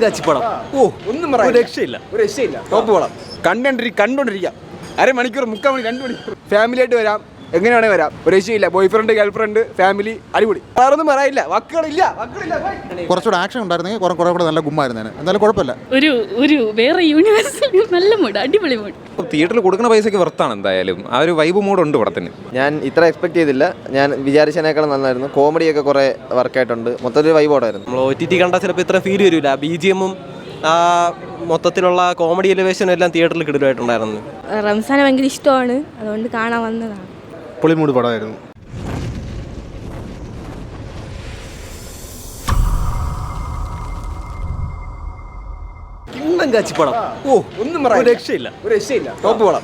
കാച്ചിപ്പടം ഒന്നും പറയാം, ഒരു രക്ഷയില്ല ടോപ്പ് പടം. കണ്ടോണ്ടിരിക്കാം. അരമണിക്കൂർ 3/4 മണി 2 മണിക്കൂർ ഫാമിലി ആയിട്ട് വരാം, എങ്ങനെയാണേ വരാം. ഒരു രക്ഷയില്ല. Boy friend, girl friend, family അടിപൊളി. വേറൊന്നും പറയില്ല, വാക്കുകളില്ല. കുറച്ചുകൂടെ ആക്ഷൻ ഉണ്ടായിരുന്നെങ്കിൽ കുറെ കൂടെ നല്ല ഗുമ്മായിരുന്നേനെ. എന്തായാലും കുഴപ്പമില്ല. ഒരു വേറെ യൂണിവേഴ്സിൽ നല്ല മൂഡ്, അടിപൊളി മൂഡ്. തിയേറ്ററിൽ കൊടുക്കുന്ന പൈസയ്ക്ക് വർത്താണ് എന്തായാലും. ആ ഒരു വൈബ് മൂഡുണ്ട് പടത്തിന്. ഞാൻ ഇത്ര എക്സ്പെക്ട് ചെയ്തില്ല. ഞാൻ വിചാരിച്ചതിനേക്കാളും നന്നായിരുന്നു. കോമഡിയൊക്കെ കുറേ വർക്കായിട്ടുണ്ട്. മൊത്തത്തിൽ വൈബോടായിരുന്നു. നമ്മൾ OTT കണ്ടാൽ ചിലപ്പോൾ ഇത്ര ഫീൽ വരില്ല. BGM-ഉം മൊത്തത്തിലുള്ള കോമഡി എലിവേഷനും എല്ലാം തിയേറ്ററിൽ കിടലുമായിട്ടുണ്ടായിരുന്നു. റംസാനെ ഭയങ്കര ഇഷ്ടമാണ്, അതുകൊണ്ട് കാണാൻ വന്നതാണ്. പൊളിമൂട് പടമായിരുന്നു. കാച്ചിപ്പടം ഒന്നും പറയാം, ഒരു രക്ഷയില്ല ടോപ്പ് പടം.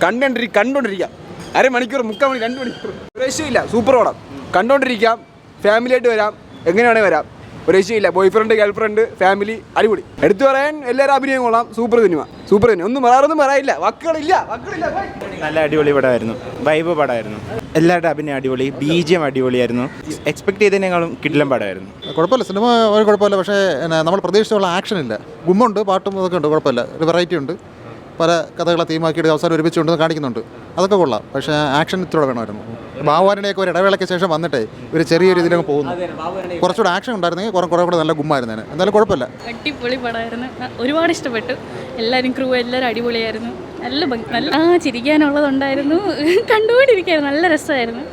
കണ്ടോണ്ടിരിക്കാം. അരമണിക്കൂർ 3/4 മണി 2 മണിക്കൂർ ഒരു രക്ഷയില്ല. സൂപ്പർ പടം. കണ്ടോണ്ടിരിക്കാം, ഫാമിലി ആയിട്ട് വരാം, എങ്ങനെയാണേ വരാം. ഒരു രക്ഷയില്ല. Boy friend, girl friend, family അടിപൊളി. എടുത്തു പറയാൻ എല്ലാവരും അഭിനയം കൊള്ളാം. Super cinema. വേറൊന്നും പറയില്ല, വാക്കുകളില്ല. നല്ല അടിപൊളി പടമായിരുന്നു. വൈബ് പടമായിരുന്നു. എല്ലാവരുടെ അഭിനയം അടിപൊളി. BGM അടിപൊളിയായിരുന്നു. എക്സ്പെക്ട് ചെയ്തതിനേക്കാളും കിടിലൻ പടമായിരുന്നു. കുഴപ്പമില്ല, സിനിമ ഒരു കുഴപ്പമില്ല. പക്ഷേ നമ്മൾ പ്രതീക്ഷിച്ചുള്ള ആക്ഷൻ ഇല്ല. ഗുമ്മുണ്ട്, പാട്ടും അതൊക്കെ ഉണ്ട്, കുഴപ്പമില്ല. ഒരു വെറൈറ്റി ഉണ്ട്. പല കഥകളെ തീമാക്കിയിട്ട് അവസാനം ഒരുമിച്ചുകൊണ്ട് കാണിക്കുന്നുണ്ട്, അതൊക്കെ കൊള്ളാം. പക്ഷേ ആക്ഷൻ ഇത്തിരി വേണമായിരുന്നു. ബാബുവാനിനെയൊക്കെ ഒരു ഇടവേളയ്ക്ക് ശേഷം വന്നിട്ടേ ഒരു ചെറിയൊരു ഇതിലൊക്കെ പോകുന്നു. കുറച്ചുകൂടെ ആക്ഷൻ ഉണ്ടായിരുന്നെങ്കിൽ കുറെ കൂടെ നല്ല ഗുമ്മായിരുന്നേനെ. എന്തായാലും കുഴപ്പമില്ല. അടിപൊളി പടമായിരുന്നു, ഒരുപാട് ഇഷ്ടപ്പെട്ടു. എല്ലാവരും ക്രൂ എല്ലാവരും അടിപൊളിയായിരുന്നു. നല്ല ചിരിക്കാനുള്ളതുണ്ടായിരുന്നു, കണ്ടുകൊണ്ടിരിക്കുകയായിരുന്നു. നല്ല രസമായിരുന്നു.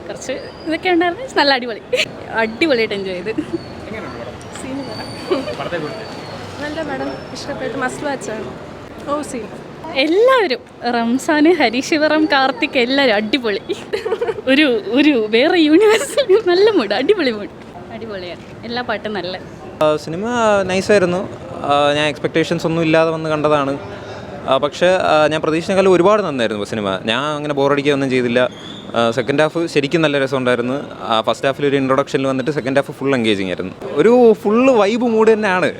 കുറച്ച് ഇതൊക്കെ ഉണ്ടായിരുന്നു. നല്ല അടിപൊളിയായിട്ട് എൻജോയ് ചെയ്ത്. നല്ല പടം, ഇഷ്ടപ്പെട്ടു. മസ്റ്റ് വാച്ചാണ്. എല്ലാവരും റംസാന്, ഹരിശിവറം, കാർത്തിക് എല്ലാവരും അടിപൊളി. ഒരു വേറെ യൂണിവേഴ്സിൽ നല്ല മൂഡ്, അടിപൊളിയാണ്. എല്ലാ പാട്ടും നല്ല. സിനിമ നൈസായിരുന്നു. ഞാൻ എക്സ്പെക്റ്റേഷൻസ് ഒന്നും ഇല്ലാതെ വന്ന് കണ്ടതാണ്. പക്ഷേ ഞാൻ പ്രതീക്ഷിച്ചേക്കാളും ഒരുപാട് നന്നായിരുന്നു സിനിമ. ഞാൻ അങ്ങനെ ബോറടിക്കുകയൊന്നും ചെയ്തില്ല. സെക്കൻഡ് ഹാഫ് ശരിക്കും നല്ല രസമുണ്ടായിരുന്നു. ഫസ്റ്റ് ഹാഫിൽ ഒരു ഇൻട്രൊഡക്ഷനിൽ വന്നിട്ട് സെക്കൻഡ് ഹാഫ് ഫുൾ എൻഗേജിങ് ആയിരുന്നു. ഒരു ഫുള്ള് വൈബ് മൂഡ് തന്നെയാണ്.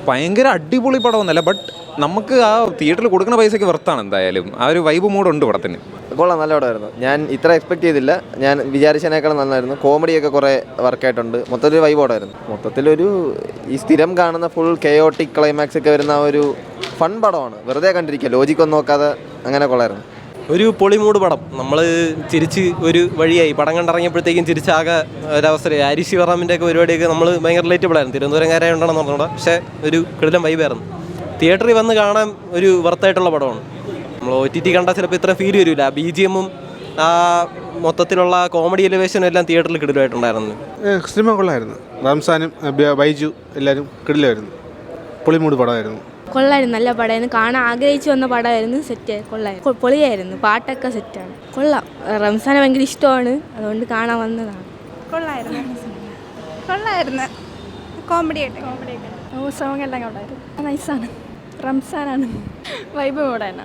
ഭയങ്കര അടിപൊളി പടമൊന്നുമല്ല, ബട്ട് നമുക്ക് ആ തിയേറ്ററിൽ കൊടുക്കുന്ന പൈസയ്ക്ക് വർത്താണ് എന്തായാലും. ആ ഒരു വൈബ് മൂഡുണ്ട് പടത്തിന്. കൊള്ളാം, നല്ല പടമായിരുന്നു. ഞാൻ ഇത്ര എക്സ്പെക്ട് ചെയ്തില്ല. ഞാൻ വിചാരിച്ചതിനേക്കാളും നന്നായിരുന്നു. കോമഡിയൊക്കെ കുറേ വർക്കായിട്ടുണ്ട്. മൊത്തത്തിൽ വൈബോടായിരുന്നു. മൊത്തത്തിലൊരു ഈ സ്ഥിരം കാണുന്ന ഫുൾ കെയോട്ടിക് ക്ലൈമാക്സ് ഒക്കെ വരുന്ന ഒരു ഫൺ പടമാണ്. വെറുതെ കണ്ടിരിക്കുക, ലോജിക്കൊന്നും നോക്കാതെ. അങ്ങനെ കൊള്ളായിരുന്നു. ഒരു പൊളിമൂട് പടം. നമ്മൾ ചിരിച്ച് ഒരു വഴിയായി. പടം കണ്ടിറങ്ങിയപ്പോഴത്തേക്കും ചിരിച്ചാകെ ഒരവസരം. ഹരിശിവറാമിൻ്റെ ഒക്കെ പരിപാടിയൊക്കെ നമ്മൾ ഭയങ്കര റിലേറ്റബിൾ ആയിരുന്നു. തിരുവനന്തപുരംകാരായുണ്ടെന്ന് പറഞ്ഞുകൂടാ, പക്ഷേ ഒരു കിടിലം വൈബായിരുന്നു. തിയേറ്ററിൽ വന്ന് കാണാൻ ഒരു വർത്തായിട്ടുള്ള പടമാണ്. നമ്മൾ OTT കണ്ടാൽ ചിലപ്പോൾ ഇത്ര ഫീൽ വരില്ല. BGM-ഉം മൊത്തത്തിലുള്ള കോമഡി എലിവേഷനും എല്ലാം തിയേറ്ററിൽ കിടിലുമായിട്ടുണ്ടായിരുന്നു. സിനിമ കൊള്ളായിരുന്നു. റംസാനും ബൈജു എല്ലാവരും കിടിലായിരുന്നു. പൊളിമൂട് പടമായിരുന്നു. കൊള്ളായിരുന്നു, നല്ല പടമായിരുന്നു. കാണാൻ ആഗ്രഹിച്ചു വന്ന പടമായിരുന്നു. സെറ്റ് കൊള്ളായിരുന്നു, പൊളിയായിരുന്നു. പാട്ടൊക്കെ സെറ്റാണ്, കൊള്ളാം. റംസാനെ ഭയങ്കര ഇഷ്ടമാണ്, അതുകൊണ്ട് കാണാൻ വന്നതാണ്. കൊള്ളായിരുന്നു. കോമഡിയൊക്കെ സോങ് എല്ലാം കൊള്ളായിരുന്നു. നൈസാണ്. റംസാനാണ് വൈബ് മോഡാണ്.